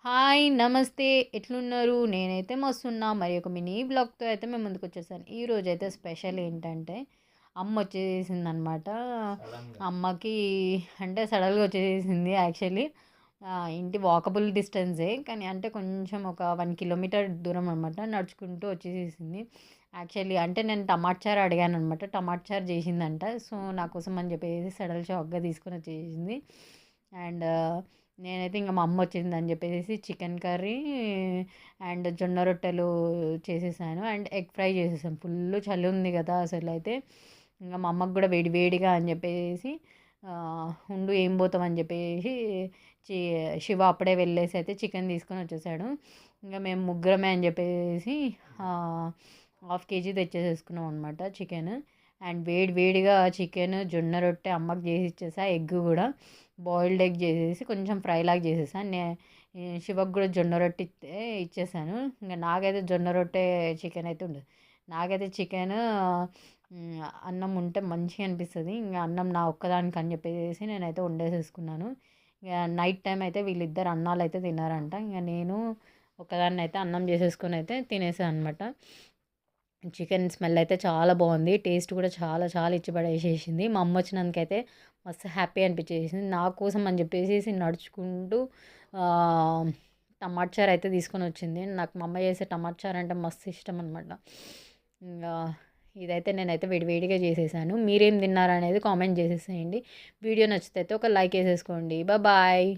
Hi! నమస్తే. ఎట్లున్నారు? నేనైతే మస్తున్నా. మరి ఒక మినీ వ్లాగ్‌తో అయితే మేము ముందుకొచ్చేసాను. ఈరోజైతే స్పెషల్ ఏంటంటే, అమ్మొచ్చేసిందనమాట. సడన్‌గా. అమ్మకి అంటే సడన్‌గా వచ్చేసింది యాక్చువల్లీ. ఇంటి వాకబుల్ డిస్టెన్సే. కానీ అంటే కొంచెం ఒక 1 కిలోమీటర్ దూరం అనమాట. నడుచుకుంటూ వచ్చేసేసింది. యాక్చువల్లీ అంటే నేను టమాటా చారు అడిగాననమాట. టమాటా చారు చేసిందంట. సో, నా కోసం అని చెప్పేసి సడల్ షాక్‌గా తీసుకొని వచ్చేసింది. అండ్ నేనైతే ఇంక మా అమ్మ వచ్చిందని చెప్పేసి చికెన్ కర్రీ అండ్ జొన్న రొట్టెలు చేసేసాను. అండ్ ఎగ్ ఫ్రై చేసేసాను. ఫుల్లు చలి ఉంది కదా అసలైతే. ఇంక మా అమ్మకి కూడా వేడి వేడిగా అని చెప్పేసి ఉండు ఏం పోతాం అని చెప్పేసి చి శివ అప్పుడే వెళ్ళేసి అయితే చికెన్ తీసుకొని వచ్చేసాడు. ఇంకా మేము ముగ్గురమే అని చెప్పేసి హాఫ్ కేజీ తెచ్చేసేసుకున్నాం అనమాట చికెన్. అండ్ వేడి వేడిగా చికెన్ జొన్న రొట్టె అమ్మకి చేసి ఇచ్చేసా. ఎగ్ కూడా బాయిల్డ్ ఎగ్ చేసేసి కొంచెం ఫ్రై లాగా చేసేసాను. శివకు కూడా జొన్న రొట్టె ఇచ్చేసాను. ఇంకా నాకైతే జొన్న రొట్టె చికెన్ అయితే ఉండదు. నాకైతే చికెన్ అన్నం ఉంటే మంచిగా అనిపిస్తుంది. ఇంకా అన్నం నా ఒక్కదానికి అని చెప్పేసి నేనైతే వండేసేసుకున్నాను. ఇక నైట్ టైం అయితే వీళ్ళిద్దరు అన్నాలు అయితే తిన్నారంట. ఇంకా నేను ఒకదాన్ని అయితే అన్నం చేసేసుకొని అయితే తినేసాను అనమాట. చికెన్ స్మెల్ అయితే చాలా బాగుంది. టేస్ట్ కూడా చాలా చాలా ఇచ్చి పడేసేసింది. మా అమ్మ వచ్చినందుకైతే మస్తు హ్యాపీ అనిపించేసింది. నా కోసం అని చెప్పేసి నడుచుకుంటూ టమాటా చారు అయితే తీసుకొని వచ్చింది. నాకు మా అమ్మ చేసే టమాటా చారు అంటే మస్తు ఇష్టం అనమాట. ఇంకా ఇదైతే నేనైతే వేడివేడిగా చేసేసాను. మీరేం తిన్నారనేది కామెంట్ చేసేసేయండి. వీడియో నచ్చితే అయితే ఒక లైక్ వేసేసుకోండి. బాయ్.